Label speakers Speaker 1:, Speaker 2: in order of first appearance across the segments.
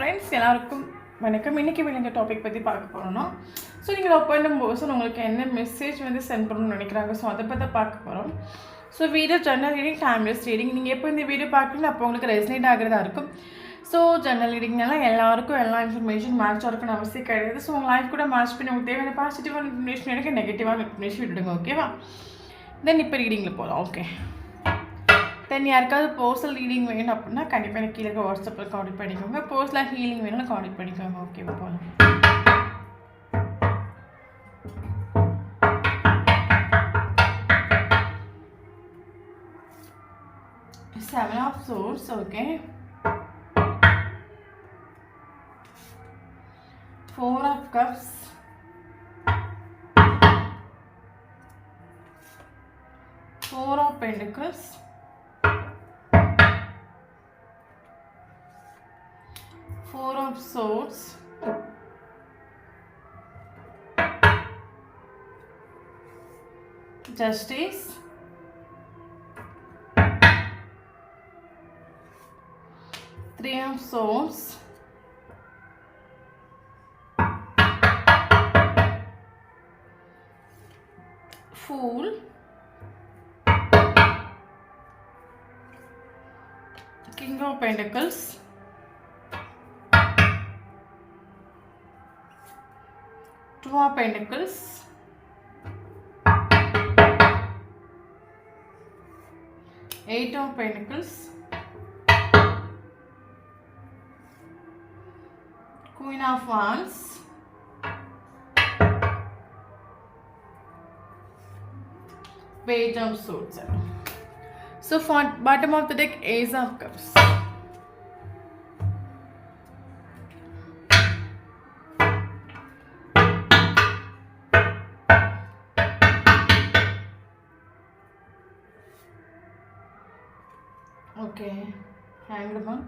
Speaker 1: Friends எல்லாருக்கும் வணக்கம். இன்றைக்கி இந்த டாபிக் பற்றி பார்க்க போகிறோன்னா, ஸோ நீங்கள் லவ் பண்ணும்போது உங்களுக்கு என்ன மெசேஜ் வந்து சென்ட் பண்ணணும்னு நினைக்கிறாங்க, ஸோ அதை பற்றி பார்க்க போகிறோம். So video general reading, timeless reading. நீங்கள் எப்போ இந்த வீடியோ பார்க்குறீங்க அப்போ உங்களுக்கு ரெசனேட் ஆகிறதா இருக்கும். ஸோ ஜெனரல் ரீடிங்னால எல்லாருக்கும் எல்லா இன்ஃபர்மேஷன் மேட்ச் ஆகணும்னு அவசியம் கிடையாது. ஸோ உங்கள் லைஃப் கூட மேட்ச் பண்ணி உங்களுக்கு தேவையான பாசிட்டிவான இன்ஃபர்மேஷன் எடுக்க, நெகட்டிவான இன்ஃபர்மேஷன் விட்டுடுங்க. ஓகேவா? தென் இப்போ ரீடிங்கில் போகலாம். ஓகே, தென் யாருக்காவது பர்சனல் ரீடிங் வேணும் அப்படின்னா கண்டிப்பாக எனக்கு கீழே வாட்ஸ்அப்பில் கான்டெக்ட் பண்ணிக்கோங்க. பர்சனல் ஹீலிங் வேணும்னா கான்டெக்ட் பண்ணிக்கோங்க. ஓகே, போகலாம். 7 of Swords. Okay, 4 of Cups, 4 of Pentacles, 4 of Swords, Justice, 3 of Swords, Fool, King of Pentacles, Two of Pentacles, Eight of Pentacles, Queen of Wands, Page of Swords. So for bottom of the deck, Ace of Cups. Okay, Hanged Man,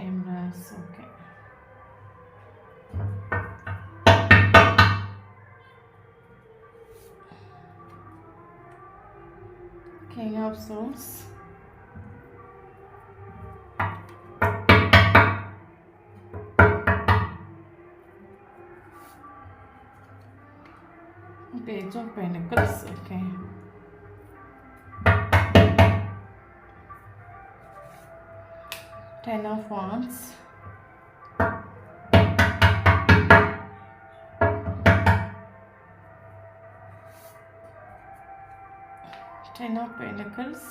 Speaker 1: Empress. Okay, King of Swords, Page of Pentacles. Okay, Ten of Wands, Ten of Pentacles,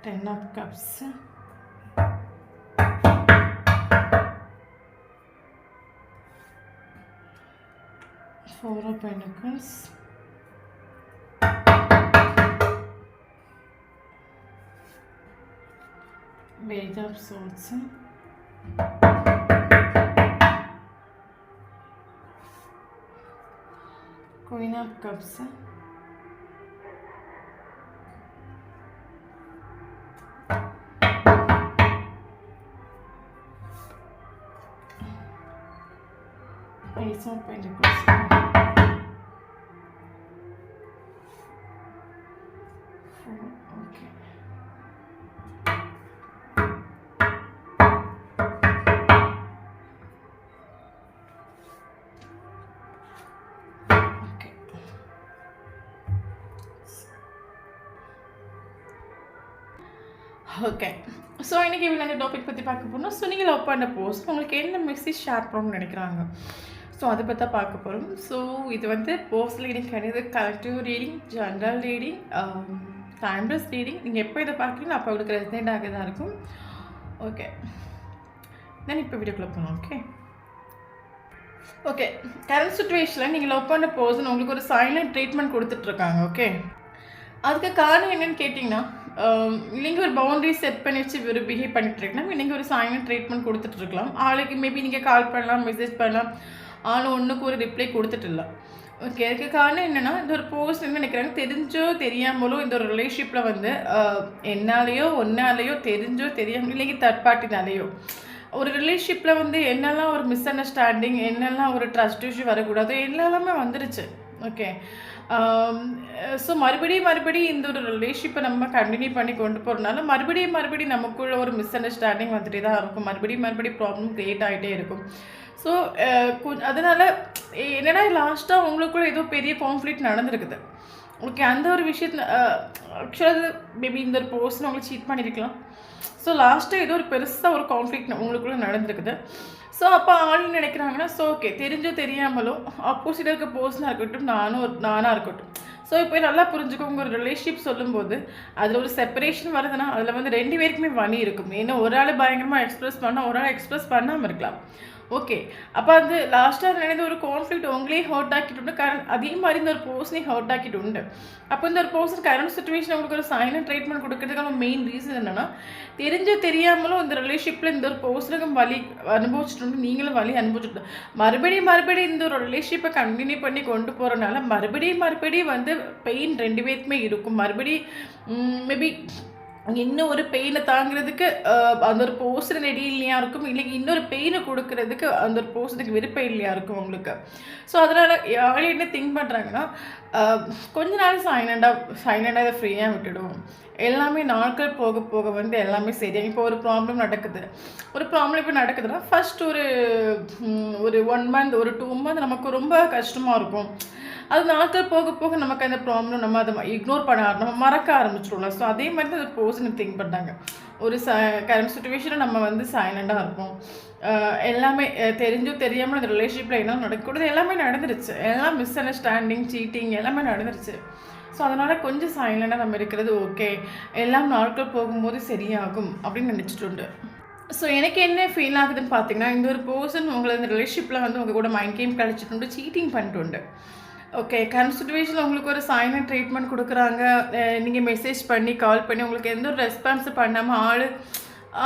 Speaker 1: Ten of Cups, Four of Pentacles, Page of Swords, Queen of Cups, Ace of Pentacles. Okay. Okay, so இன்றைக்கி இவ்வளோ அந்த topic பற்றி பார்க்க போகிறோம். So நீங்கள் love பண்ண post உங்களுக்கு என்ன மெசேஜ் ஷேர் பண்ணணும்னு நினைக்கிறாங்க, ஸோ அதை பற்றி தான் பார்க்க போகிறோம். ஸோ இது வந்து பர்சனல் ரீடிங் கிடையாது, collective reading, general reading, timeless reading. நீங்கள் எப்போ இதை பார்க்குறீங்களோ அப்போ உங்களுக்கு ரெசனேட் ஆக தான் இருக்கும். ஓகே, நான் இப்போ வீடியோக்குள்ளே போகணும். ஓகே ஓகே கரண்ட் சுச்சுவேஷனில் நீங்கள் லவ் பண்ண பர்சன் உங்களுக்கு ஒரு சைலண்ட் ட்ரீட்மெண்ட் கொடுத்துட்ருக்காங்க. ஓகே, அதுக்கு காரணம் என்னென்னு கேட்டிங்கன்னா, நீங்கள் ஒரு பவுண்டரி செட் பண்ணி வச்சு ஒரு பிஹேவ் பண்ணிட்டுருக்கலாம். நீங்கள் ஒரு சைலண்ட் ட்ரீட்மெண்ட் கொடுத்துட்ருக்கலாம். ஆளுக்கு மேபி நீங்கள் கால் பண்ணலாம், மெசேஜ் பண்ணலாம், ஆளும் ஒன்றுக்கு ஒரு ரிப்ளை கொடுத்துட்டுல. ஓகே, அதுக்கு காரணம் என்னென்னா, இந்த ஒரு போஸ்ட் என்ன நினைக்கிறாங்க, தெரிஞ்சோ தெரியாமலோ இந்த ஒரு ரிலேஷன்ஷிப்பில் வந்து என்னாலேயோ ஒன்னாலேயோ தெரிஞ்சோ தெரியாமல் இல்லைங்க தேர்ட் பார்ட்டினாலேயோ ஒரு ரிலேஷன்ஷிப்பில் வந்து என்னெல்லாம் ஒரு மிஸ் அண்டர்ஸ்டாண்டிங், என்னெல்லாம் ஒரு ட்ரஸ்ட் இஷ்யூ வரக்கூடாது, எல்லாமே வந்துருச்சு. ஓகே. ஸோ மறுபடியும் இந்த ஒரு ரிலேஷன்ஷிப்பை நம்ம கண்டினியூ பண்ணி கொண்டு போகிறதுனால மறுபடியும் நமக்குள்ள ஒரு மிஸ் அண்டர்ஸ்டாண்டிங் வந்துட்டே தான் இருக்கும். மறுபடியும் ப்ராப்ளம் க்ரியேட் ஆகிட்டே இருக்கும். ஸோ அதனால் என்னென்னா லாஸ்ட்டாக உங்களுக்குள்ள ஏதோ பெரிய கான்ஃப்ளிக்ட் நடந்திருக்குது. ஓகே. அந்த ஒரு விஷயத்தில் ஆக்சுவலாக மேபி இந்த ஒரு பர்சன் உங்களை சீட் பண்ணியிருக்கலாம். ஸோ லாஸ்ட்டாக ஏதோ ஒரு பெருசாக ஒரு கான்ஃப்ளிக்ட் உங்களுக்குள்ளே நடந்திருக்குது. ஸோ அப்போ ஆள் நினைக்கிறாங்கன்னா, ஸோ ஓகே, தெரிஞ்சோ தெரியாமலோ ஆப்போசிட்டாக இருக்க பர்சனாக இருக்கட்டும், நானாக இருக்கட்டும், ஸோ இப்போ நல்லா புரிஞ்சுக்கோங்க. ஒரு ரிலேஷன்ஷிப் சொல்லும்போது அதில் ஒரு செப்பரேஷன் வருதுன்னா அதில் வந்து 2 பேருக்குமே வலி இருக்கும். ஏன்னா ஒரு ஆள் பயங்கரமாக எக்ஸ்ப்ரெஸ் பண்ணால் ஒரு ஆள் எக்ஸ்ப்ரெஸ் பண்ணாமல் இருக்கலாம். ஓகே. அப்போ அது லாஸ்ட்டாக நினைந்த ஒரு கான்ஃப்ளிக்ட் உங்களையும் ஹர்ட் ஆக்கிட்டு உண்டு. அதே மாதிரி இந்த ஒரு பர்சனையும் ஹர்ட் ஆக்கிட்டு உண்டு. அப்போ இந்த ஒரு பர்சன் கரண்ட் சுச்சுவேஷன் உங்களுக்கு ஒரு சைலண்ட் ட்ரீட்மெண்ட் கொடுக்கறதுக்கான மெயின் ரீசன் என்னென்னா, தெரிஞ்சோ தெரியாமலும் இந்த ரிலேஷன்ஷிப்பில் இந்த ஒரு பர்சனுக்கும் வலி அனுபவிச்சுட்டு நீங்களும் வலி அனுபவிச்சுட்டு மறுபடியும் இந்த ஒரு ரிலேஷன்ஷிப்பை கண்டினியூ பண்ணி கொண்டு போகிறனால மறுபடியும் வந்து பெயின் 2 பேருக்குமே இருக்கும். மேபி இன்னும் ஒரு பெயினை தாங்கிறதுக்கு அந்த ஒரு பர்சன் ரெடி இல்லையா இருக்கும், இல்லை இன்னொரு பெயினை கொடுக்கறதுக்கு அந்த ஒரு பர்சனுக்கு விருப்பம் இல்லையா இருக்கும் உங்களுக்கு. ஸோ அதனால் யாரும் என்ன திங்க் பண்ணுறாங்கன்னா, கொஞ்ச நாள் சைலண்டாக இதை ஃப்ரீயாக விட்டுடும். எல்லாமே நாட்கள் போக வந்து எல்லாமே சரியாக. இப்போ ஒரு ப்ராப்ளம் இப்போ நடக்குதுன்னா ஃபஸ்ட் ஒரு 1 மந்த் ஒரு 2 மந்த் நமக்கு ரொம்ப கஷ்டமாக இருக்கும். அது நாட்கள் போக நமக்கு அந்த ப்ராப்ளம் நம்ம அதை இக்னோர் நம்ம மறக்க ஆரம்பிச்சிடும்ல. ஸோ அதே மாதிரி தான் ஒரு பர்சன் திங்க் பண்ணுறாங்க. ஒரு கரண்ட் சுச்சுவேஷனில் நம்ம வந்து சைலண்டாக இருப்போம். எல்லாமே தெரிஞ்சோ தெரியாமல் அந்த ரிலேஷன்ஷிப்பில் என்ன நடக்கக்கூடாது எல்லாமே நடந்துருச்சு. எல்லாம் மிஸ் அண்டர்ஸ்டாண்டிங், சீட்டிங் எல்லாமே நடந்துருச்சு. ஸோ அதனால் கொஞ்சம் சைலண்டாக நம்ம இருக்கிறது ஓகே, எல்லாம் நாட்கள் போகும்போது சரியாகும் அப்படின்னு நினச்சிட்டு உண்டு. ஸோ எனக்கு என்ன ஃபீல் ஆகுதுன்னு பார்த்தீங்கன்னா, இந்த ஒரு பர்சன் உங்களை இந்த ரிலேஷன்ஷிப்பில் வந்து உங்கள் கூட மைண்ட் கேம் கழிச்சிட்டு உண்டு, சீட்டிங் பண்ணிட்டு உண்டு. ஓகே. கரண்ட் சுச்சுவேஷனில் உங்களுக்கு ஒரு சைலண்ட் ட்ரீட்மெண்ட் கொடுக்குறாங்க. நீங்கள் மெசேஜ் பண்ணி கால் பண்ணி உங்களுக்கு எந்த ஒரு ரெஸ்பான்ஸும் பண்ணாமல்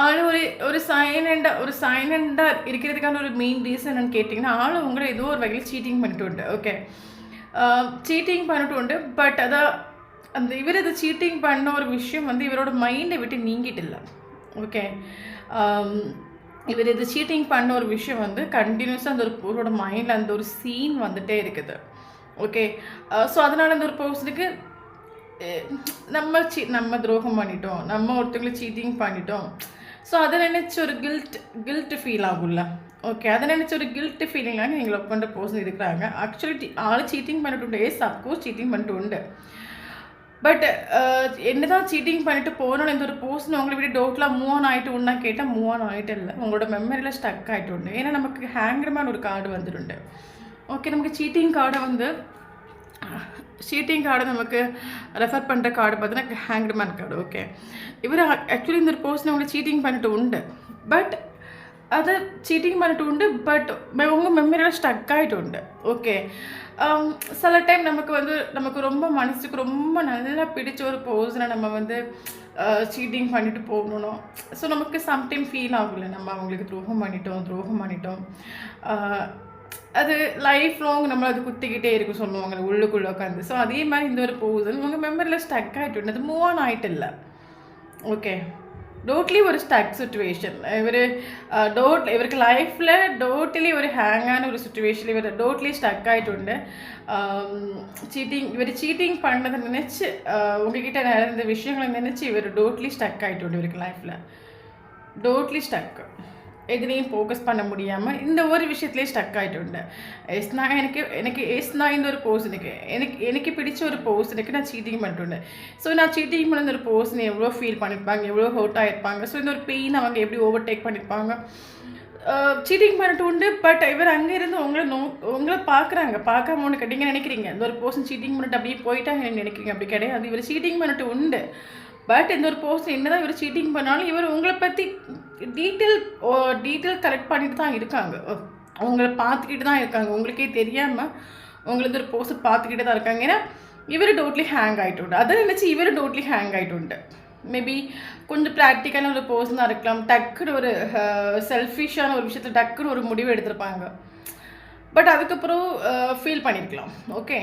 Speaker 1: ஆள் ஒரு சைலண்டாக இருக்கிறதுக்கான ஒரு மெயின் ரீசன் என்னன்னு கேட்டிங்கன்னா, ஆள் உங்களை ஏதோ ஒரு வகையில் சீட்டிங் பண்ணிட்டு உண்டு. ஓகே. சீட்டிங் பண்ணிட்டு உண்டு. பட் இவர் இது சீட்டிங் பண்ண ஒரு விஷயம் வந்து இவரோட மைண்டை விட்டு நீங்கிட்டு இல்லை. ஓகே. இவர் இது சீட்டிங் பண்ண ஒரு விஷயம் வந்து கண்டினியூஸாக அந்த ஒரு மைண்டில் அந்த ஒரு சீன் வந்துகிட்டே இருக்குது. ஓகே. ஸோ அதனால் அந்த ஒரு பர்சனுக்கு நம்ம துரோகம் பண்ணிட்டோம், நம்ம ஒருத்தங்களை சீட்டிங் பண்ணிட்டோம். ஸோ அதை நினச்சி ஒரு கில்ட் ஃபீல் ஆகும்ல. ஓகே. அதை நினச்சி ஒரு கில்ட் ஃபீலிங்காக நீங்கள் லவ் பண்ணுற பர்சன் இருக்கிறாங்க. ஆக்சுவலி ஆள் சீட்டிங் பண்ணிட்டு உண்டு. அப்கோர்ஸ் சீட்டிங் பண்ணிட்டு உண்டு. பட் என்ன தான் சீட்டிங் பண்ணிட்டு போகணும், இந்த ஒரு பர்சன் உங்களை விட டவுட்லாம் மூவ் ஆன் ஆகிட்டு உண்டா கேட்டால் மூவ் ஆன் ஆகிட்டு இல்லை, உங்களோட மெமரியில் ஸ்டக் ஆகிட்டு உண்டு. ஏன்னா நமக்கு ஹேங்கர்மேன் ஒரு கார்டு வந்துடுண்டு. ஓகே. நமக்கு சீட்டிங் கார்டை நமக்கு ரெஃபர் பண்ணுற கார்டு பார்த்தீங்கன்னா ஹேங்க்டு கார்டு. ஓகே. இவர் ஆக்சுவலி இந்த ஒரு பர்சன் உங்களை சீட்டிங் பண்ணிட்டு உண்டு. பட் உங்கள் மெமரியில் ஸ்டக் ஆகிட்டு உண்டு. ஓகே. சில டைம் நமக்கு ரொம்ப மனசுக்கு ரொம்ப நல்லா பிடிச்ச ஒரு பர்சனை நம்ம வந்து சீட்டிங் பண்ணிட்டு போகணும். ஸோ நமக்கு சம்டைம் ஃபீல் ஆகல, நம்ம அவங்களுக்கு துரோகம் பண்ணிட்டோம். அது லைஃப் லாங் நம்ம அது குத்திக்கிட்டே இருக்கும் சொல்லுவாங்க உள்ளுக்குள்ளே உட்காந்து. ஸோ அதே மாதிரி இந்த ஒரு பர்சன் உங்கள் மெமரியில் ஸ்டக் ஆகிட்டு அது மூவ் ஆன் ஆகிட்டு இல்லை. ஓகே. டோட்லி ஒரு ஸ்டக் சுச்சுவேஷன். இவருக்கு லைஃப்பில் டோட்டலி ஒரு ஹேங்கான ஒரு சுச்சுவேஷன். இவர் டோட்லி ஸ்டக் ஆகிட்டு உண்டு. சீட்டிங் பண்ணதை நினச்சி உங்ககிட்ட நடந்த விஷயங்களை நினச்சி இவர் டோட்லி ஸ்டக் ஆகிட்டு உண்டு. இவருக்கு லைஃப்பில் டோட்லி ஸ்டக், எதுலேயும் ஃபோக்கஸ் பண்ண முடியாமல் இந்த ஒரு விஷயத்துலேயே ஸ்டக் ஆகிட்டு உண்டு. எனக்கு இந்த ஒரு பர்சனுக்கு எனக்கு பிடிச்ச ஒரு பர்சனுக்கு நான் சீட்டிங் பண்ணிட்டு. ஸோ நான் சீட்டிங் பண்ண ஒரு பர்சன் எவ்வளோ ஃபீல் பண்ணியிருப்பாங்க, எவ்வளோ ஹர்ட் ஆகிருப்பாங்க. ஸோ இந்த ஒரு பெயின் அவங்க எப்படி ஓவர்டேக் பண்ணியிருப்பாங்க. சீட்டிங் பண்ணிட்டு உண்டு. பட் இவர் அங்கேருந்து உங்களை பார்க்காம ஒன்று கேட்டீங்க நினைக்கிறீங்க, இந்த ஒரு பர்சன் சீட்டிங் பண்ணிட்டு அப்படியே போயிட்டாங்க நினைக்கிறீங்க. அப்படி கிடையாது. இவர் சீட்டிங் பண்ணிட்டு உண்டு. பட் இந்த ஒரு பர்சன் என்ன தான் இவர் சீட்டிங் பண்ணாலும் இவர் உங்களை பற்றி டீட்டெயில் கலெக்ட் பண்ணிட்டு தான் இருக்காங்க. உங்களை பார்த்துக்கிட்டு தான் இருக்காங்க. உங்களுக்கே தெரியாமல் உங்களுக்கு ஒரு பர்சன் பார்த்துக்கிட்டு தான் இருக்காங்க. ஏன்னா இவர் டோட்லி ஹேங் ஆகிட்டு உண்டு. அதை நினச்சி இவர் டோட்லி ஹேங் ஆகிட்டு உண்டு. மேபி கொஞ்சம் ப்ராக்டிக்கலான ஒரு பர்சனாக இருக்கலாம். டக்குன்னு ஒரு செல்ஃபிஷான ஒரு விஷயத்தில் டக்குன்னு ஒரு முடிவு எடுத்திருப்பாங்க. பட் அதுக்கப்புறம் ஃபீல் பண்ணியிருக்கலாம். ஓகே.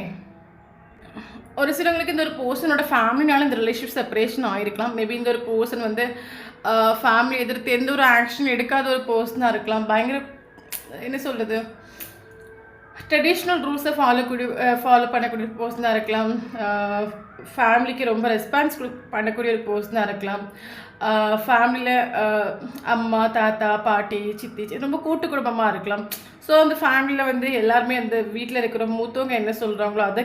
Speaker 1: ஒரு சிலவங்களுக்கு இந்த ஒரு பர்சனோட ஃபேமிலினால இந்த ரிலேஷன்ஷிப் செப்பரேஷன் ஆகிருக்கலாம். மேபி இந்த ஒரு பர்சன் வந்து ஃபேமிலி எதிர்த்து எந்த ஒரு ஆக்ஷன் எடுக்காத ஒரு பர்சனாக இருக்கலாம். பயங்கர என்ன சொல்கிறது, ட்ரெடிஷ்னல் ரூல்ஸை ஃபாலோ பண்ணக்கூடிய பர்சனாக இருக்கலாம். ஃபேமிலிக்கு ரொம்ப ரெஸ்பான்ஸ் பண்ணக்கூடிய ஒரு பர்சனாக இருக்கலாம். ஃபேமிலியில் அம்மா, தாத்தா, பாட்டி, சித்தி ரொம்ப கூட்டு குடும்பமாக இருக்கலாம். ஸோ அந்த ஃபேமிலியில் வந்து எல்லாருமே அந்த வீட்டில் இருக்கிற மூத்தவங்க என்ன சொல்கிறாங்களோ அதை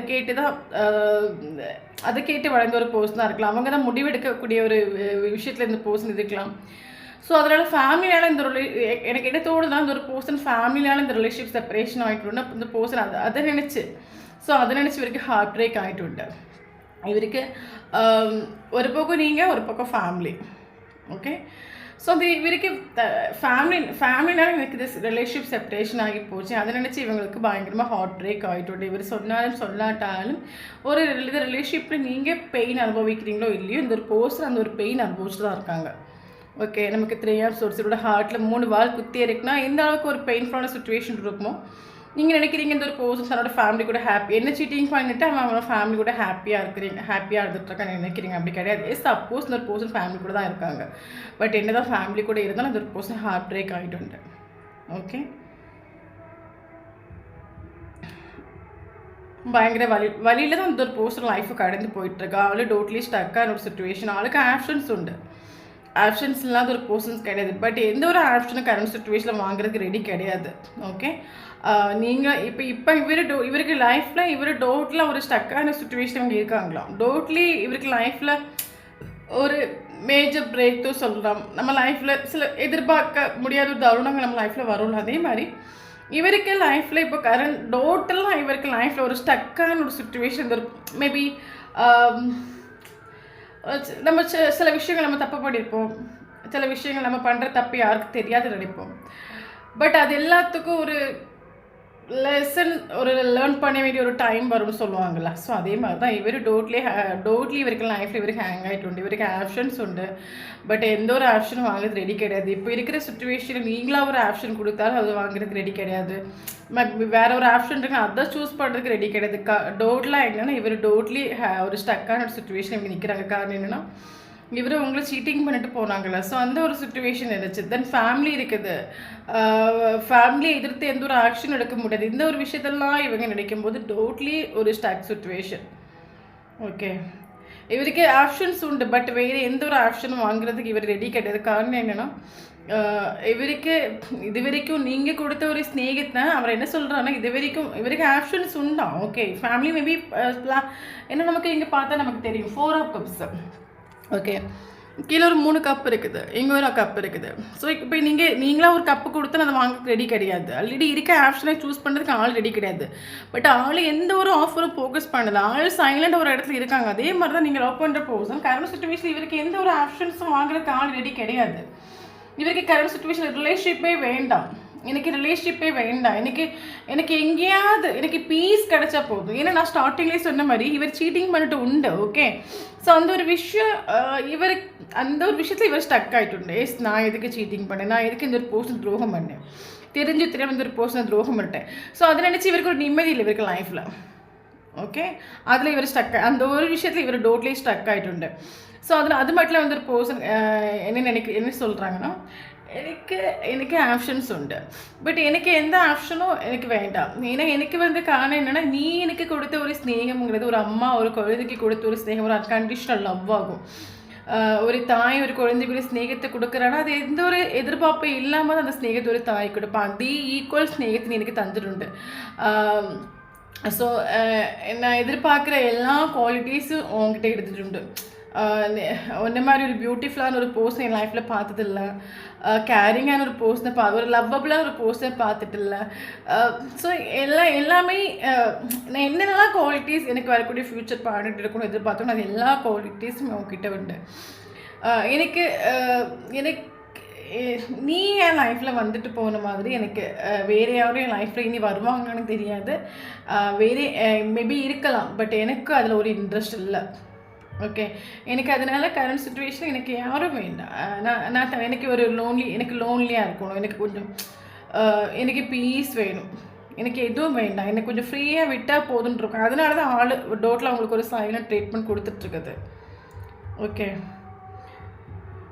Speaker 1: கேட்டு வளர்ந்த ஒரு பர்சனாக இருக்கலாம். அவங்க தான் முடிவெடுக்கக்கூடிய ஒரு விஷயத்தில் இந்த பர்சன் இருக்கலாம். ஸோ அதனால் ஃபேமிலியால் இந்த எனக்கு என்ன தோணுதுன்னா, இந்த ஒரு பர்சன் ஃபேமிலியால் இந்த ரிலேஷன்ஷிப் செப்பரேஷன் ஆகிட்டோன்னா இந்த பர்சன் அதை நினச்சி இவருக்கு ஹார்ட் பிரேக் ஆகிட்டு இவருக்கு ஒரு பக்கம் நீங்கள், ஒரு பக்கம் ஃபேமிலி. ஓகே, ஸோ அது இவருக்கு ஃபேமிலினால எனக்கு இது ரிலேஷன்ஷிப் செப்பரேஷன் ஆகி போச்சு. அதை நினச்சி இவங்களுக்கு பயங்கரமாக ஹார்ட் பிரேக் ஆகிட்டு இவர் சொன்னாலும் சொல்லாட்டாலும் ஒரு ரிலேஷன்ஷிப்பில் நீங்கள் பெயின் அனுபவிக்கிறீங்களோ இல்லையோ, இந்த ஒரு பர்சன் அந்த ஒரு பெயின் அனுபவிச்சுட்டு தான் இருக்காங்க. ஓகே, நமக்கு 3 ஆஃப் சோர்ஸோட ஹார்ட்டில் 3 வால் குத்தி இருக்குன்னா எந்த அளவுக்கு ஒரு பெயின்ஃபுல்லான சுச்சுவேஷன் இருக்குமோ, நீங்கள் நினைக்கிறீங்க இந்த ஒரு பர்சன் தன்னோட ஃபேமிலி கூட ஹாப்பி, என்ன சீட்டிங் பண்ணிவிட்டு அவங்களோட ஃபேமிலி கூட ஹாப்பியாக இருந்துட்டுருக்காங்க நினைக்கிறீங்க. அப்படி கிடையாது. சப்போஸ் இந்த ஒரு பர்சன் ஃபேமிலி கூட தான் இருக்காங்க, பட் என்ன தான் ஃபேமிலி கூட இருந்தாலும் அந்த ஒரு பர்சன் ஹார்ட் பிரேக் ஆகிட்டு. ஓகே, பயங்கர வழியில் தான் இந்த ஒரு பர்சன் லைஃப்பை கடந்து போயிட்டுருக்கா. அவளும் டோட்லி ஸ்டக்கான ஒரு சுச்சுவேஷன். அவளுக்கு ஆப்ஷன்ஸ் உண்டு. ஆப்ஷன்ஸ் இல்லாத ஒரு பர்சன்ஸ் கிடையாது. பட் எந்த ஒரு ஆப்ஷனும் கரண்ட் சுச்சுவேஷனில் வாங்குறதுக்கு ரெடி கிடையாது. ஓகே, நீங்கள் இப்போ இவருக்கு லைஃப்பில் இவர் டோட்டலாக ஒரு ஸ்டக்கான சுச்சுவேஷன் இவங்க இருக்காங்களாம். டோட்லி இவருக்கு லைஃப்பில் ஒரு மேஜர் பிரேக் த்ரூ சொல்லலாம். நம்ம லைஃப்பில் சில எதிர்பார்க்க முடியாத ஒரு தருணங்கள் நம்ம லைஃப்பில் வரும்ல, அதே மாதிரி இவருக்கு லைஃப்பில் இப்போ டோட்டலாக இவருக்கு லைஃப்பில் ஒரு ஸ்டக்கான ஒரு சுச்சுவேஷன் மேபி நம்ம சில விஷயங்கள் நம்ம தப்பு பண்ணியிருப்போம். சில விஷயங்கள் நம்ம பண்ணுற தப்பு யாருக்கு தெரியாது நினைப்போம். பட் அது எல்லாத்துக்கும் ஒரு லெசன், ஒரு லேர்ன் பண்ண வேண்டிய ஒரு டைம் வரும்னு சொல்லுவாங்கள்ல. ஸோ அதே மாதிரி தான் இவர் டோட்லி இவருக்கு லைஃப்பில் இவருக்கு ஹேங் ஆகிட்டு உண்டு. இவருக்கு ஆப்ஷன்ஸ் உண்டு, பட் எந்த ஒரு ஆப்ஷனும் வாங்குறது ரெடி கிடையாது. இப்போ இருக்கிற சுச்சுவேஷனில் நீங்களாக ஒரு ஆப்ஷன் கொடுத்தாலும் அது வாங்குறதுக்கு ரெடி கிடையாது. வேற ஒரு ஆப்ஷன் இருக்குன்னா அதை சூஸ் பண்ணுறதுக்கு ரெடி கிடையாது. டோட்டலாக என்னென்னா இவர் டோட்லி ஒரு ஸ்டக்கான ஒரு சுச்சுவேஷன் இவங்க நிற்கிறாங்க. காரணம் என்னென்னா, இவர் உங்களை சீட்டிங் பண்ணிட்டு போனாங்களே. ஸோ அந்த ஒரு சுச்சுவேஷன் இருந்துச்சு. தென் ஃபேமிலி இருக்குது. ஃபேமிலியை எதிர்த்து எந்த ஒரு ஆக்ஷன் எடுக்க முடியாது. இந்த ஒரு விஷயத்தெல்லாம் இவங்க நினைக்கும் போது டோட்லி ஒரு ஸ்டக் சுச்சுவேஷன். ஓகே, இவருக்கு ஆப்ஷன்ஸ் உண்டு, பட் வேறு எந்த ஒரு ஆப்ஷனும் வாங்குறதுக்கு இவர் ரெடி கிடையாது. காரணம் என்னென்னா, இது வரைக்கும் நீங்கள் கொடுத்த ஒரு ஸ்நேகத்தை அவர் என்ன சொல்கிறாங்கன்னா, இவருக்கு ஆப்ஷன்ஸ் உண்டா. ஓகே, ஃபேமிலி மேபி என்ன நமக்கு இங்கே பார்த்தா நமக்கு தெரியும் 4 ஆஃப் கப்ஸ். ஓகே, கீழே ஒரு 3 கப் இருக்குது, இங்கே ஒரு கப் இருக்குது. ஸோ இப்போ நீங்களாக ஒரு கப்பு கொடுத்தா அதை வாங்க ரெடி கிடையாது. ஆல்ரெடி இருக்க ஆப்ஷனை சூஸ் பண்ணுறதுக்கு ஆள் ரெடி கிடையாது. பட் ஆள் எந்த ஒரு ஆஃபரும் ஃபோக்கஸ் பண்ணல. ஆள் சைலண்ட் ஒரு இடத்துல இருக்காங்க. அதே மாதிரி தான் நீங்கள் லவ் பண்ணுற பர்சன் கரண்ட் சுச்சுவேஷன் இவருக்கு எந்த ஒரு ஆப்ஷன்ஸும் வாங்குறதுக்கு ஆள் ரெடி கிடையாது. இவருக்கு கரண்ட் சுச்சுவேஷன் ரிலேஷன்ஷிப்பே வேண்டாம். எனக்கு எங்கேயாவது எனக்கு பீஸ் கிடைச்சா போதும். ஏன்னா நான் ஸ்டார்டிங்லேயே சொன்ன மாதிரி இவர் சீட்டிங் பண்ணிட்டு உண்டு. ஓகே, ஸோ அந்த ஒரு விஷயத்தில் இவர் ஸ்டக் ஆகிட்டு. நான் எதுக்கு சீட்டிங் பண்ணேன், நான் எதுக்கு இந்த ஒரு பர்சன் துரோகம் பண்ணேன், தெரியாமல் இந்த ஒரு பர்சனை துரோகம் பண்ணிட்டேன். ஸோ அதை நினச்சி இவருக்கு ஒரு நிம்மதி இல்லை இவருக்கு லைஃப்பில். ஓகே, அதில் இவர் அந்த ஒரு விஷயத்தில் இவர் டோட்லி ஸ்டக் ஆகிட்டு. ஸோ அது மட்டும் வந்து ஒரு பர்சன் என்ன சொல்கிறாங்கன்னா, எனக்கு ஆப்ஷன்ஸ் உண்டு, பட் எனக்கு எந்த ஆப்ஷனும் எனக்கு வேண்டாம். ஏன்னா எனக்கு வந்து காரணம் என்னென்னா, நீ எனக்கு கொடுத்த ஒரு ஸ்நேகம்ங்கிறது ஒரு அம்மா ஒரு குழந்தைக்கு கொடுத்த ஒரு ஸ்நேகம் ஒரு அன்கண்டிஷனல் லவ் ஆகும். ஒரு தாய் ஒரு குழந்தைக்குரிய ஸ்நேகத்தை கொடுக்குறான்னா அது எந்த ஒரு எதிர்பார்ப்பு இல்லாமல் தான் அந்த ஸ்நேகத்தை ஒரு தாய் கொடுப்பான். அதே ஈக்குவல் ஸ்நேகத்தை எனக்கு தந்துடுண்டு. ஸோ நான் எதிர்பார்க்குற எல்லா குவாலிட்டிஸும் உங்ககிட்ட எடுத்துகிட்டு. ஒன்றை மாதிரி ஒரு பியூட்டிஃபுல்லான ஒரு பர்சன் என் லைஃப்பில் பார்த்ததில்ல. கேரிங்கான ஒரு பர்சனை ஒரு லவ்வபுளான ஒரு பர்சனை பார்த்துட்டு இல்லை. ஸோ எல்லாமே நான் என்னென்னலாம் குவாலிட்டிஸ் எனக்கு வரக்கூடிய ஃப்யூச்சர் பார்த்துட்டு இருக்கணும் எதிர்பார்த்தோம், அது எல்லா குவாலிட்டிஸும் உங்ககிட்ட உண்டு. எனக்கு நீ என் லைஃப்பில் வந்துட்டு போன மாதிரி எனக்கு வேறு யாரும் என் லைஃப்பில் இனி வருவாங்கன்னு தெரியாது. வேறு மேபி இருக்கலாம், பட் எனக்கு அதில் ஒரு இன்ட்ரெஸ்ட் இல்லை. ஓகே, எனக்கு அதனால கரண்ட் சுச்சுவேஷன் எனக்கு யாரும் வேண்டாம். எனக்கு லோன்லியாக இருக்கணும். எனக்கு கொஞ்சம் எனக்கு பீஸ் வேணும். எனக்கு எதுவும் வேண்டாம், எனக்கு கொஞ்சம் ஃப்ரீயாக விட்டால் போதுன்னு இருக்கும். அதனால தான் டோட்டில் அவங்களுக்கு ஒரு சைலண்ட் ட்ரீட்மெண்ட் கொடுத்துட்ருக்குது. ஓகே.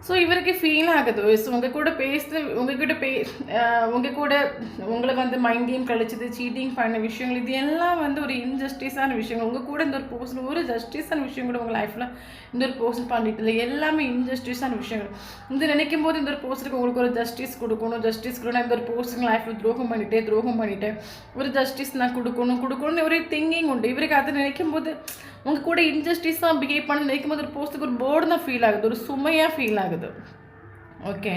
Speaker 1: ஸோ இவருக்கு ஃபீல் ஆகுது. ஸோ உங்கள் கூட பேசுது, உங்கள் கூட உங்களை வந்து மைண்ட் கேம் கழிச்சது, சீட்டிங் பண்ண விஷயங்கள், இது எல்லாம் வந்து ஒரு இன்ஜஸ்டிஸான விஷயங்கள். உங்கள் கூட இந்த ஒரு பர்சன் ஒரு ஜஸ்டிஸான விஷயம் கூட உங்கள் லைஃப்பில் இந்த ஒரு பர்சன் பண்ணிட்டு இல்லை, எல்லாமே இன்ஜஸ்டிஸான விஷயங்கள். இந்த நினைக்கும் போது இந்த ஒரு பர்சனுக்கு உங்களுக்கு ஒரு ஜஸ்டிஸ் கொடுக்கணும், இந்த ஒரு பர்சன் லைஃப்பில் துரோகம் பண்ணிட்டேன், ஒரு ஜஸ்டிஸ் நான் கொடுக்கணும்னு ஒரு திங்கிங் உண்டு இவருக்கு. அதை நினைக்கும் போது உங்கள் கூட இன்ஜஸ்டிஸாக பிஹேவ் பண்ணி நினைக்கும் போது ஒரு போஸ்ட்டுக்கு ஒரு போர்டு தான் ஃபீல் ஆகுது, ஒரு சுமையாக ஃபீல் ஆகுது. ஓகே.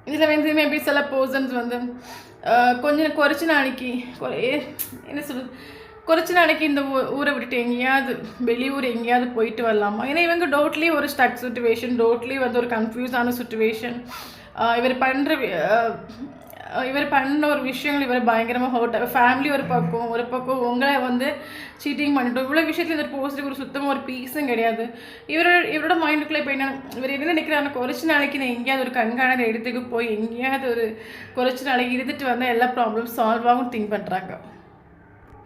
Speaker 1: இதில் வந்து மேபி சில பர்சன்ஸ் வந்து கொஞ்சம் குறைச்சி நாளைக்கு இந்த ஊரை விட்டுட்டு எங்கேயாவது வெளியூர் எங்கேயாவது போயிட்டு வரலாமா? ஏன்னா இவங்க டோட்லி ஒரு ஸ்டக் சுச்சுவேஷன், டோட்லி வந்து ஒரு கன்ஃபியூஸான சுச்சுவேஷன். இவர் பண்ண ஒரு விஷயங்கள் இவர் பயங்கரமாக ஹர்ட். ஃபேமிலி ஒரு பக்கம் உங்களை வந்து சீட்டிங் பண்ணிட்டோம். இவ்வளோ விஷயத்தில் இந்த போஸ்ட்டுக்கு ஒரு சுத்தமாக ஒரு பீஸும் கிடையாது. இவரோட மைண்டுக்குள்ளே இப்போ இவர் என்ன நினைக்கிறாங்க, குறைச்சி நாளைக்கு நான் எங்கேயாவது ஒரு கண்காணாத இடத்துக்கு போய் எங்கேயாவது ஒரு குறைச்சி நாளைக்கு இருந்துட்டு வந்தால் எல்லா ப்ராப்ளம் சால்வ் ஆகும் திங்க் பண்ணுறாங்க.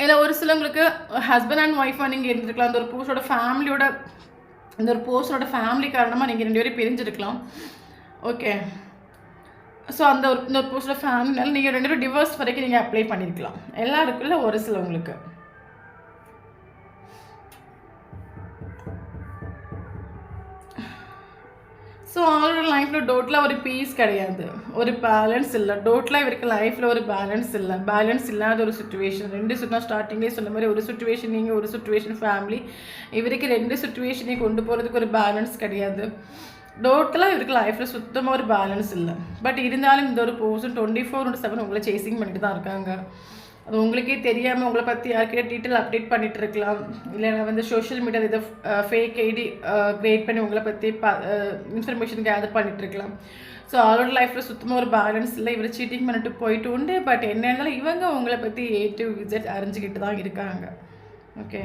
Speaker 1: இல்லை ஒரு சிலவங்களுக்கு ஹஸ்பண்ட் அண்ட் ஒய்ஃபாக நீங்கள் இருந்துருக்கலாம். இந்த ஒரு போஸ்டோட ஃபேமிலி காரணமாக நீங்கள் 2 பேரும் பிரிஞ்சிருக்கலாம். ஓகே. ஸோ இந்த ஒரு போஸ்டோட ஃபேமிலினால நீங்கள் 2 பேரும் டிவோர்ஸ் வரைக்கும் நீங்கள் அப்ளை பண்ணியிருக்கலாம். எல்லாருக்குள்ள ஒரு சிலவங்களுக்கு. ஸோ அவரோட லைஃப்பில் டோட்டலாக ஒரு பீஸ் கிடையாது, ஒரு பேலன்ஸ் இல்லை. டோட்டலாக இவருக்கு லைஃப்பில் ஒரு பேலன்ஸ் இல்லாத ஒரு சுச்சுவேஷன். 2 ஸ்டார்டிங்லேயே சொன்ன மாதிரி ஒரு சுச்சுவேஷன் நீங்கள், ஒரு சுச்சுவேஷன் ஃபேமிலி. இவருக்கு 2 சுச்சுவேஷனையும் கொண்டு போகிறதுக்கு ஒரு பேலன்ஸ் கிடையாது. டோட்டலாக இவருக்கு லைஃப்பில் சுத்தமாக ஒரு பேலன்ஸ் இல்லை. பட் இருந்தாலும் இந்த ஒரு பர்சன் 24/7 உங்களை சேசிங் பண்ணிட்டு தான் இருக்காங்க. அது உங்களுக்கே தெரியாமல் உங்களை பற்றி யார்கிட்ட டீட்டெயில் அப்டேட் பண்ணிகிட்டு இருக்கலாம். இல்லைன்னா வந்து சோஷியல் மீடியாவில் இதை ஃபேக் ஐடி க்ரியேட் பண்ணி உங்களை பற்றி இன்ஃபர்மேஷன் கேதர் பண்ணிகிட்ருக்கலாம். ஸோ அவரோட லைஃப்பில் சுத்தமாக ஒரு பேலன்ஸ் இல்லை. இவர் சீட்டிங் பண்ணிட்டு போயிட்டு உண்டு. பட் என்ன இருந்தாலும் இவங்க உங்களை பற்றி A to Z அறிஞ்சிக்கிட்டு தான் இருக்காங்க. ஓகே.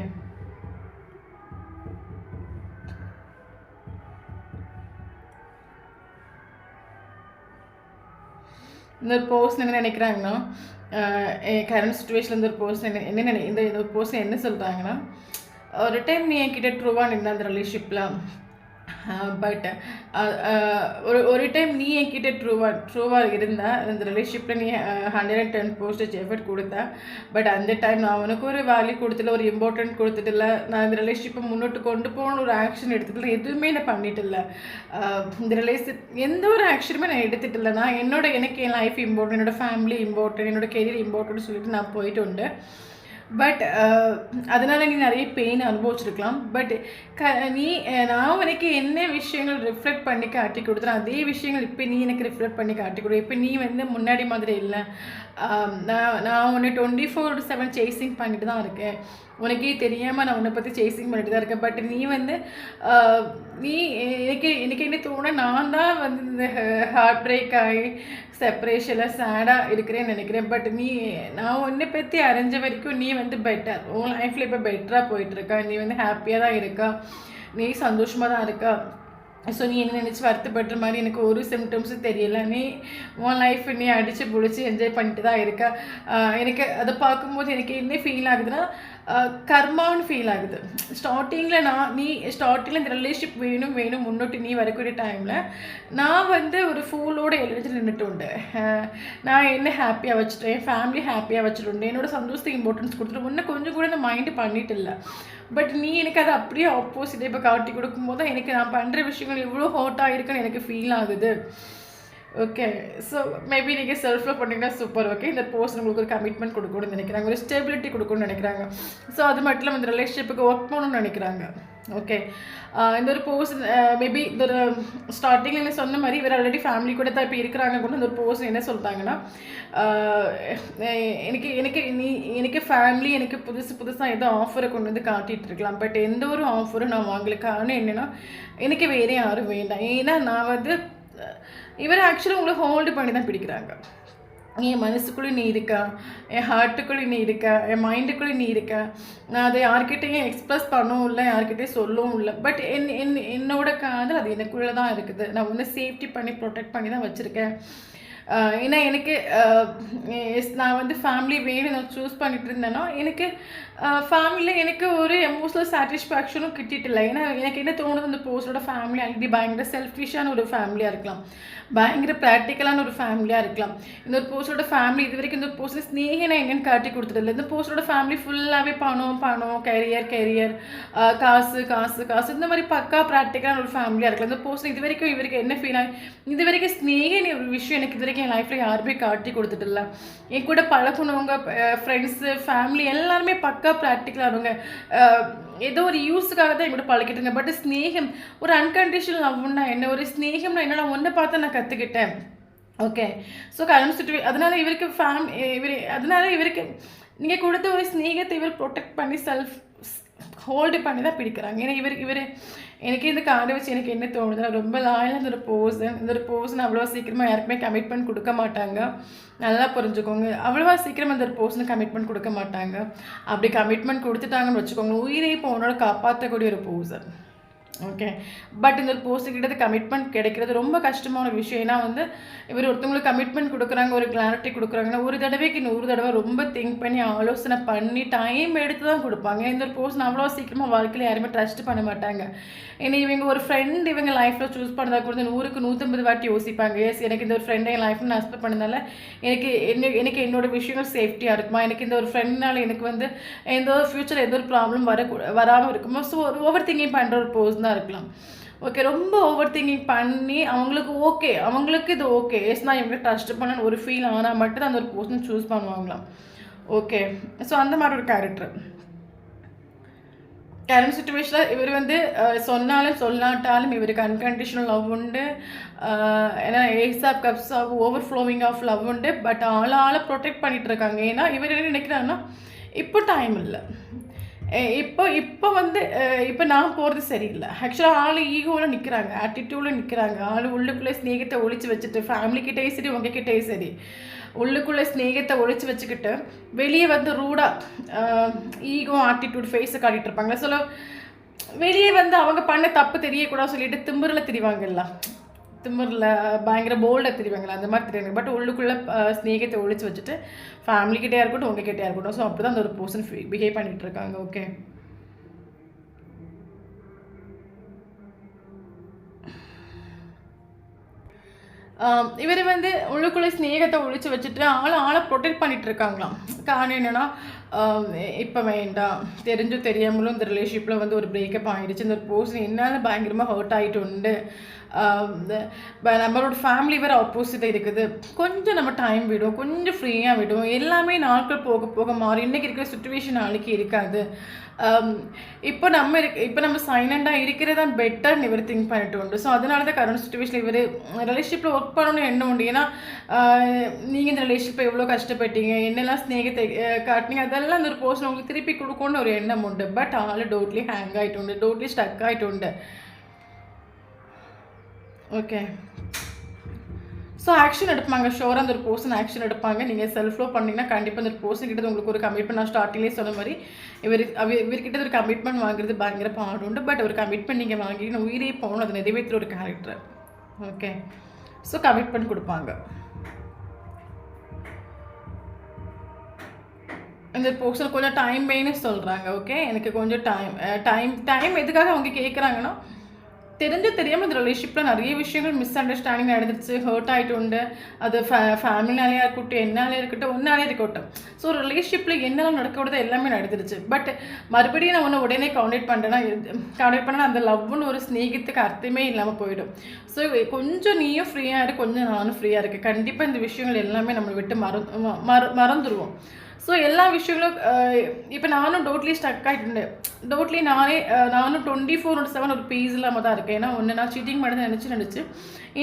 Speaker 1: இந்த ஒரு பர்சன் என்ன நினைக்கிறாங்கன்னா, கரண்ட் சுச்சுவேஷனில் இந்த ஒரு பர்சன் இந்த ஒரு பர்சன் என்ன சொல்கிறாங்கன்னா, ஒரு டைம் நீ என்கிட்ட ட்ரூவாக நின்ன அந்த ரிலேஷன்ஷிப்பில், பட் ஒரு டைம் நீ என்கிட்ட ட்ரூவாக இருந்த அந்த ரிலேஷன்ஷிப்பில் நீ 110% எஃபர்ட் கொடுத்த. பட் அந்த டைம் நான் உனக்கு ஒரு வேல்யூ கொடுத்துல, ஒரு இம்பார்ட்டன்ட் கொடுத்துட்டில்ல. நான் இந்த ரிலேஷன்ஷிப்பை முன்னோட்டு கொண்டு போகணும் ஒரு ஆக்ஷன் எடுத்துட்டில்ல. எதுவுமே நான் பண்ணிட்டில்ல. இந்த ரிலேஷன் எந்த ஒரு ஆக்ஷனுமே நான் எடுத்துட்டில்ல. நான் எனக்கு என் லைஃப் இம்பார்ட்டன்ட், என்னோடய ஃபேமிலி இம்பார்ட்டன்ட், என்னோடய கெரியர் இம்பார்ட்டன்ட்னு சொல்லிட்டு நான் போயிட்டு உண்டு. பட் அதனால் நீ நிறைய பெயின் அனுபவிச்சிருக்கலாம். பட் நான் உனக்கு என்ன விஷயங்கள் ரிஃப்ளெக்ட் பண்ணி காட்டி கொடுத்துறேன், அதே விஷயங்கள் இப்போ நீ எனக்கு ரிஃப்ளெக்ட் பண்ணி காட்டி கொடு. இப்போ நீ வந்து முன்னாடி மாதிரி இல்லை. நான் உன்னை 24/7 சேசிங் பண்ணிட்டு தான் இருக்கேன். உனக்கே தெரியாமல் நான் உன்னை பற்றி சேசிங் பண்ணிட்டு தான் இருக்கேன். பட் நீ வந்து எனக்கு என்ன தோண, நான் தான் வந்து இந்த ஹார்ட் பிரேக் ஆகி செப்பரேஷனில் சேடாக இருக்கிறேன்னு நினைக்கிறேன். பட் நான் உன்னை பற்றி அறிஞ்ச வரைக்கும் நீ வந்து பெட்டர், உன் லைஃப்பில் இப்போ பெட்டராக போயிட்டுருக்கா. நீ வந்து ஹாப்பியாக தான் இருக்கா, நீ சந்தோஷமாக தான் இருக்கா. ஸோ நீ என்ன நினச்சி வருத்தப்படுற மாதிரி எனக்கு ஒரு சிம்டம்ஸும் தெரியல. நீ உன் லைஃப் நீ அடித்து பிடிச்சி என்ஜாய் பண்ணிட்டு தான் இருக்கா. எனக்கு அதை பார்க்கும்போது எனக்கு என்ன ஃபீல் ஆகுதுன்னா, கர்மான்னு ஃபீல் ஆகுது. ஸ்டார்டிங்கில் இந்த ரிலேஷன்ஷிப் வேணும் முன்னோட்டு நீ வரக்கூடிய டைமில் நான் வந்து ஒரு ஃபூலோடு எழுதி நின்றுட்டு உண்டு. நான் என்ன ஹாப்பியாக வச்சுட்டேன், என் ஃபேமிலி ஹாப்பியாக வச்சுட்டு என்னோடய சந்தோஷத்துக்கு இம்பார்ட்டன்ஸ் கொடுத்துட்டு ஒன்று கொஞ்சம் கூட நான் மைண்டு பண்ணிட்டு இல்லை. பட் நீ எனக்கு அதை அப்படியே ஆப்போசிட்டே இப்போ காட்டி கொடுக்கும்போது தான் எனக்கு நான் பண்ணுற விஷயங்கள் எவ்வளோ ஹர்ட்டாக இருக்குன்னு எனக்கு ஃபீல் ஆகுது. ஓகே. ஸோ மேபி நீங்கள் செல்ஃப் லவ் பண்ணிங்கன்னா சூப்பர். ஓகே. இந்த பர்சன் உங்களுக்கு ஒரு கமிட்மெண்ட் கொடுக்கணும்னு நினைக்கிறாங்க, ஒரு ஸ்டெபிலிட்டி கொடுக்கணும்னு நினைக்கிறாங்க. ஸோ அது மட்டும் இல்லாமல் இந்த ரிலேஷன்ஷிப்புக்கு ஒர்க் பண்ணணும்னு நினைக்கிறாங்க. ஓகே. இந்த ஒரு பர்சன் மேபி இந்த ஒரு ஸ்டார்டிங்கில் என்ன சொன்ன மாதிரி இவர் ஆல்ரெடி ஃபேமிலி கூட தான் இப்போ இருக்கிறாங்க கூட. இந்த ஒரு பர்சன் என்ன சொல்லிட்டாங்கன்னா, எனக்கு ஃபேமிலி எனக்கு புதுசாக ஏதோ ஆஃபரை கொண்டு வந்து காட்டிகிட்டு இருக்கலாம். பட் எந்த ஒரு ஆஃபரும் நான் வாங்கலுக்கான என்னென்னா எனக்கு வேறு யாரும் வேண்டாம். ஏன்னா நான் வந்து இவர் ஆக்சுவலி உங்களை ஹோல்டு பண்ணி தான் பிடிக்கிறாங்க. என் மனசுக்குள்ளே நீ இருக்கா, என் ஹார்ட்டுக்குள்ளே நீ இருக்கா, என் மைண்டுக்குள்ளே நீ இருக்கா. நான் அதை யார்கிட்டையும் எக்ஸ்ப்ரெஸ் பண்ணவும் இல்லை, யார்கிட்டையும் சொல்லவும் இல்லை. பட் என்னோட காதல் அது எனக்குள்ளே தான் இருக்குது. நான் ஒன்று சேஃப்டி பண்ணி ப்ரொடெக்ட் பண்ணி தான் வச்சுருக்கேன். ஏன்னா எனக்கு நான் வந்து ஃபேமிலி வேணும் நான் சூஸ் பண்ணிட்டு இருந்தேன்னா எனக்கு ஃபேமிலியில் எனக்கு ஒரு எமோஷனல் சாட்டிஸ்ஃபேக்ஷனும் கிட்டிட்டில்லை. ஏன்னா எனக்கு என்ன தோணுது, அந்த போஸ்டோட ஃபேமிலி ஆல்ரெடி பயங்கர செல்ஃபிஷான ஒரு ஃபேமிலியாக இருக்கலாம், பயங்கர ப்ராக்டிக்கலான ஒரு ஃபேமிலியாக இருக்கலாம். இந்த ஒரு போஸ்டோட ஃபேமிலி இது வரைக்கும் இந்த போஸ்டில் ஸ்னேகனை எங்கேன்னு காட்டி கொடுத்துட்டு இந்த போஸ்டோட ஃபேமிலி ஃபுல்லாகவே பணம் கெரியர் காசு காசு காசு இந்த மாதிரி பக்கா ப்ராக்டிக்கலான ஒரு ஃபேமிலியாக இருக்கலாம். இந்த போஸ்ட் இது வரைக்கும் இவருக்கு என்ன ஃபீல் ஆகி இது வரைக்கும் ஸ்னேகன் ஒரு விஷயம் எனக்கு இது வரைக்கும் என் லைஃப்பில் யாருமே காட்டி கொடுத்துட்டுல. என் கூட பழகுனவங்க ஃப்ரெண்ட்ஸு ஃபேமிலி எல்லாருமே பக்கா ப்ராக்டிக்கலானவங்க, ஏதோ ஒரு யூஸுக்காக தான் எங்கூட பழகிட்டுங்க. பட் ஸ்னேகம் ஒரு அன்கண்டிஷனல் லவ்னா என்ன, ஒரு ஸ்னேகம்னா என்ன, நான் ஒன்றை பார்த்து நான் கற்றுக்கிட்டேன். ஓகே, ஸோ கரண்ட் அதனால இவருக்கு நீங்கள் கொடுத்த ஒரு ஸ்னேகத்தை இவர் ப்ரொடெக்ட் பண்ணி செல்ஃப் ஹோல்டு பண்ணி தான் பிடிக்கிறாங்க. ஏன்னா இவர் எனக்கு இந்த கார்டை வச்சு எனக்கு என்ன தோணுதுன்னா, ரொம்ப லாயலாக இந்த ஒரு பர்சன் அவ்வளோ சீக்கிரமாக யாருக்குமே கமிட்மெண்ட் கொடுக்க மாட்டாங்க. நல்லா புரிஞ்சுக்கோங்க, அவ்வளோவா சீக்கிரமாக இந்த ஒரு பர்சனுக்கு கமிட்மெண்ட் கொடுக்க மாட்டாங்க. அப்படி கமிட்மெண்ட் கொடுத்துட்டாங்கன்னு வச்சுக்கோங்க, உயிரை இப்போ உன்னோட காப்பாற்றக்கூடிய ஒரு பர்சன். ஓகே, பட் இந்த ஒரு போஸ்ட்டுக்கிட்ட கமிட்மெண்ட் கிடைக்கிறது ரொம்ப கஷ்டமான விஷயம். ஏன்னா வந்து இவர் ஒருத்தவங்களுக்கு கமிட்மெண்ட் கொடுக்குறாங்க, ஒரு கிளாரிட்டி கொடுக்குறாங்கன்னா ஒரு தடவைக்கு 100 தடவை ரொம்ப திங்க் பண்ணி ஆலோசனை பண்ணி டைம் எடுத்து தான் கொடுப்பாங்க. இந்த ஒரு போஸ்ட் அவ்வளோ சீக்கிரமாக வாழ்க்கையில் யாருமே ட்ரஸ்ட் பண்ண மாட்டாங்க. ஏன்னா இவங்க ஒரு ஃப்ரெண்ட் இவங்க லைஃப்பில் சூஸ் பண்ணதா கூட 100க்கு 150 வாட்டி யோசிப்பாங்க. எஸ், எனக்கு இந்த ஒரு ஃப்ரெண்டை என் லைஃப்பில் நான் அக்செப்ட் பண்ணதால எனக்கு என்னோட விஷயங்கள் சேஃப்டியாக இருக்குமா, எனக்கு இந்த ஒரு ஃப்ரெண்ட்னால எனக்கு வந்து எந்த ஒரு ஃப்யூச்சரில் எந்த ஒரு ப்ராப்ளம் வராமல் இருக்குமோ. ஸோ ஒரு ஓவர் திங்கிங் பண்ணுற ஒரு போஸ்ட் தான் இருக்கலாம். ஓகே, ரொம்ப ஓவர் திங்கிங் பண்ணி அவங்களுக்கு இது ஓகே எஸ் நான் இவங்க ட்ரஸ்ட் பண்ணு ஒரு ஃபீல் ஆனால் மட்டும் அந்த ஒரு பர்சன் சூஸ் பண்ணுவாங்களாம். ஓகே, ஸோ அந்த மாதிரி ஒரு கேரக்டர் கரண்ட் சுச்சுவேஷனில் இவர் வந்து சொன்னாலும் சொல்லாட்டாலும் இவருக்கு அன்கண்டிஷனல் லவ் உண்டு. ஏன்னா ace of cups of overflowing of love உண்டு. பட் ஆளால் ப்ரொடெக்ட் பண்ணிகிட்டு இருக்காங்க. ஏன்னா இவர் என்ன நினைக்கிறாங்கன்னா இப்போ டைம் இல்லை, இப்போ வந்து இப்போ நான் போகிறது சரியில்லை. ஆக்சுவலாக ஆள் ஈகோவில் நிற்கிறாங்க, ஆட்டிடியூடில் நிற்கிறாங்க. ஆள் உள்ளுக்குள்ளே ஸ்னேகத்தை ஒழிச்சு வச்சுட்டு ஃபேமிலிக்கிட்டே சரி உங்ககிட்டே சரி உள்ளுக்குள்ளே ஸ்னேகத்தை ஒழிச்சு வச்சுக்கிட்டு வெளியே வந்து ரூடாக ஈகோ ஆட்டிடியூட் ஃபேஸை காட்டிகிட்டு இருப்பாங்க. சொல்ல வெளியே வந்து அவங்க பண்ண தப்பு தெரியக்கூடாது சொல்லிட்டு திமிரில் திரிவாங்கல்ல, திமிரில் பயங்கர போல்டாக தெரிவாங்களா அந்த மாதிரி தெரியுங்க. பட் உள்ளுக்குள்ளே ஸ்னேகத்தை ஒழிச்சு வச்சுட்டு ஃபேமிலிக்கிட்டே இருக்கட்டும் உங்ககிட்டே இருக்கட்டும். ஸோ அப்படி தான் அந்த ஒரு பர்சன் பிஹேவ் பண்ணிகிட்டு இருக்காங்க. ஓகே, இவர் வந்து உள்ளுக்குள்ளே ஸ்னேகத்தை ஒழிச்சு வச்சுட்டு ஆளை ப்ரொடெக்ட் பண்ணிகிட்டு இருக்காங்களாம். காரணம் என்னென்னா இப்போ வேண்டாம், தெரிஞ்சும் தெரியாமலும் இந்த ரிலேஷன்ஷிப்பில் வந்து ஒரு பிரேக்கப் ஆகிடுச்சு. இந்த ஒரு பர்சன் என்னால் பயங்கரமாக ஹர்ட் ஆகிட்டு உண்டு. நம்மளோட ஃபேமிலி வேறு ஆப்போசிட்டாக இருக்குது. கொஞ்சம் நம்ம டைம் விடும், கொஞ்சம் ஃப்ரீயாக விடும். எல்லாமே நாட்கள் போக போக மாறும். இன்றைக்கி இருக்கிற சுச்சுவேஷன் நாளைக்கு இருக்காது. இப்போ நம்ம சைலண்டாக இருக்கிறதா பெட்டர்னு இவர் திங்க் பண்ணிட்டு உண்டு. ஸோ அதனால தான் கரண்ட் சுச்சுவேஷன் இவர் ரிலேஷன்ஷிப்பில் ஒர்க் பண்ணணும்னு என்ன உண்டு. ஏன்னா நீங்கள் இந்த ரிலேஷன்ஷிப்பை எவ்வளோ கஷ்டப்பட்டீங்க, என்னெல்லாம் ஸ்னேகத்தை காட்டினீங்க, அதெல்லாம் அந்த ஒரு பர்சன் உங்களுக்கு திருப்பி கொடுக்கணும்னு ஒரு எண்ணம் உண்டு. பட் ஆள் டோட்லி ஹேங் ஆகிட்டு உண்டு, டோட்லி ஸ்டக் ஆகிட்டு உண்டு. ஓகே, ஸோ ஆக்ஷன் எடுப்பாங்க, ஷோராக அந்த ஒரு பர்சன் ஆக்ஷன் எடுப்பாங்க. நீங்கள் செல்ஃப் லோ பண்ணிங்கன்னா கண்டிப்பாக அந்த ஒரு பர்சன் கிட்ட உங்களுக்கு ஒரு கமிட்மெண்ட், நான் ஸ்டார்டிங்லேயே சொன்ன மாதிரி இவர்கிட்ட ஒரு கமிட்மெண்ட் வாங்குறது பயங்கர பாடு உண்டு. பட் ஒரு கமிட்மெண்ட் நீங்கள் வாங்கிட்டு உயிரே போகணும், அதை நிறைவேற்றுற ஒரு கேரக்டர். ஓகே, ஸோ கமிட்மெண்ட் கொடுப்பாங்க. இந்த பர்சன் கொஞ்சம் டைம் வேணும்னு சொல்கிறாங்க. ஓகே, எனக்கு கொஞ்சம் டைம் எதுக்காக அவங்க கேட்குறாங்கன்னா தெரியாமல் இந்த ரிலேஷன்ஷிப்பில் நிறைய விஷயங்கள் மிஸ் அண்டர்ஸ்டாண்டிங் நடந்துருச்சு, ஹர்ட் ஆகிட்டு உண்டு. அது ஃபேமிலினாலேயே இருக்கட்டும், என்னாலே இருக்கட்டும், ஒன்னாலே இருக்கட்டும். ஸோ ரிலேஷன்ஷிப்பில் என்னெல்லாம் நடக்கூடாது எல்லாமே நடந்துருச்சு. பட் மறுபடியும் நான் ஒன்று உடனே கவுண்டேட் பண்ணேன்னா அந்த லவ்னு ஒரு ஸ்நேகத்துக்கு அர்த்தமே இல்லாமல் போயிடும். ஸோ கொஞ்சம் நீயும் ஃப்ரீயாக இருக்கு, கொஞ்சம் நானும் ஃப்ரீயாக இருக்குது. கண்டிப்பாக இந்த விஷயங்கள் எல்லாமே நம்மளை விட்டு மறந்துடுவோம். ஸோ எல்லா விஷயங்களும் இப்போ நானும் டோட்லி ஸ்டக் ஆகிட்டு டோட்லி நானும் 24/7 ஒரு பீஸ் இல்லாமல் தான் இருக்கேன். ஏன்னா ஒன்று நான் சீட்டிங் பண்ணதை நினச்சி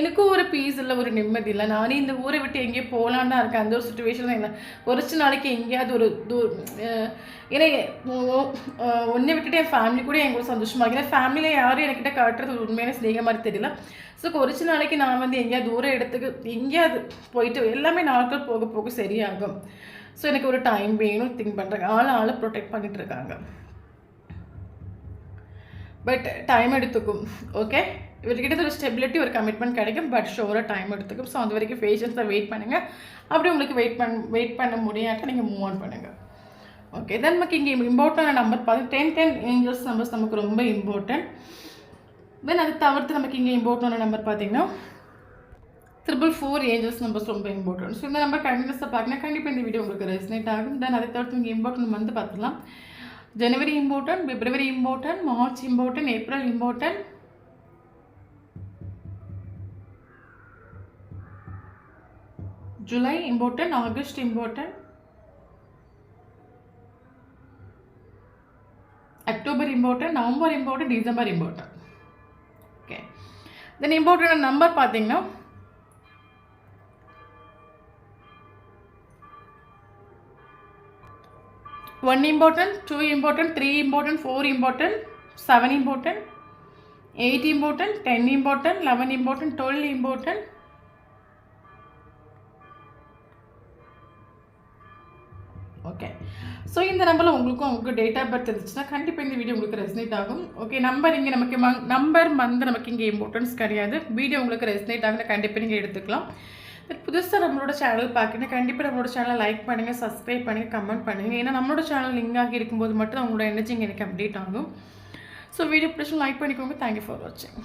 Speaker 1: எனக்கும் ஒரு பீஸ் இல்லை, ஒரு நிம்மதி இல்லை. நானே இந்த ஊரை விட்டு எங்கேயோ போகலான்னு தான் இருக்கேன். அந்த ஒரு சுச்சுவேஷன் தான். என்ன ஒரு நாளைக்கு எங்கேயாவது ஒரு ஏன்னா ஒன்றை விட்டுட்டு என் ஃபேமிலி கூட என் கூட சந்தோஷமாக இருக்கு. ஏன்னா ஃபேமிலியில் யாரும் என்கிட்ட காட்டுறது உண்மையான ஸ்நேக மாதிரி தெரியல. ஸோ ஒரு நாளைக்கு நான் வந்து எங்கேயாவது தூர இடத்துக்கு எங்கேயாவது போயிட்டு எல்லாமே நாட்கள் போக போக சரியாகும். ஸோ எனக்கு ஒரு டைம் வேணும் திங்க் பண்ணுறாங்க. ஆளை ப்ரொடெக்ட் பண்ணிகிட்டு இருக்காங்க. பட் டைம் எடுத்துக்கும். ஓகே. இவர்கிட்ட ஒரு ஸ்டெபிலிட்டி ஒரு கமிட்மெண்ட் கிடைக்கும், பட் ஷோராக டைம் எடுத்துக்கும். ஸோ அது வரைக்கும் பேஷன்ஸாக வெயிட் பண்ணுங்கள். அப்படி உங்களுக்கு வெயிட் பண்ண முடியாட்ட நீங்கள் மூவ் ஆன் பண்ணுங்கள். ஓகே, தென் நமக்கு இங்கே இம்பார்ட்டன்டான நம்பர் பார்த்து 10 ஏஞ்சல்ஸ் நம்பர்ஸ் நமக்கு ரொம்ப இம்பார்ட்டன்ட். தென் அது தவிர்த்து நமக்கு இங்கே இம்பார்ட்டன்டான நம்பர் பார்த்தீங்கன்னா 444 ஏஞ்சல்ஸ் நம்பர்ஸ் ரொம்ப இம்பார்ட்டன்ட். ஸோ இந்த நம்பர் கண்டினியூஸாக பார்க்கணும், கண்டிப்பாக இந்த வீடியோ உங்களுக்கு ரெசனேட் ஆகும். தென் அதை தவிர்த்து இங்கே இம்பார்ட்டன்ட் வந்து பார்த்துக்கலாம். ஜனவரி இம்பார்ட்டன்ட், பிப்ரவரி important, March important, April important, July important, August important, October important, November important, December important. Okay, then important number பார்த்தீங்கன்னா 1 important, 2 important, 3 important, 4 important, 7 important, 8 important, 10 important, 11 important, 12 important. Okay, so இந்த நம்பரில் உங்களுக்கு date of birth இருந்துச்சுன்னா கண்டிப்பாக இந்த video உங்களுக்கு resonate ஆகும். Okay, number இங்கே நமக்கு நம்பர் நமக்கு இங்கே இம்பார்ட்டன்ஸ் கிடையாது. வீடியோ உங்களுக்கு ரெசனேட் ஆகுதுன்னா கண்டிப்பாக நீங்கள் எடுத்துக்கலாம். புதுசாக நம்மளோட சேனல் பார்க்கணும், கண்டிப்பாக நம்மளோட சேனலை லைக் பண்ணுங்கள், சப்ஸ்கிரைப் பண்ணுங்கள், கமெண்ட் பண்ணுங்கள். ஏன்னா நம்மளோட சேனல் லிங்க் ஆகி இருக்கும்போது மட்டும் அவங்களோட எனர்ஜி எனக்கு அப்டேட் ஆகும். ஸோ வீடியோ பிடிச்சி லைக் பண்ணிக்கோங்க. தேங்க்யூ ஃபார் வாட்சிங்.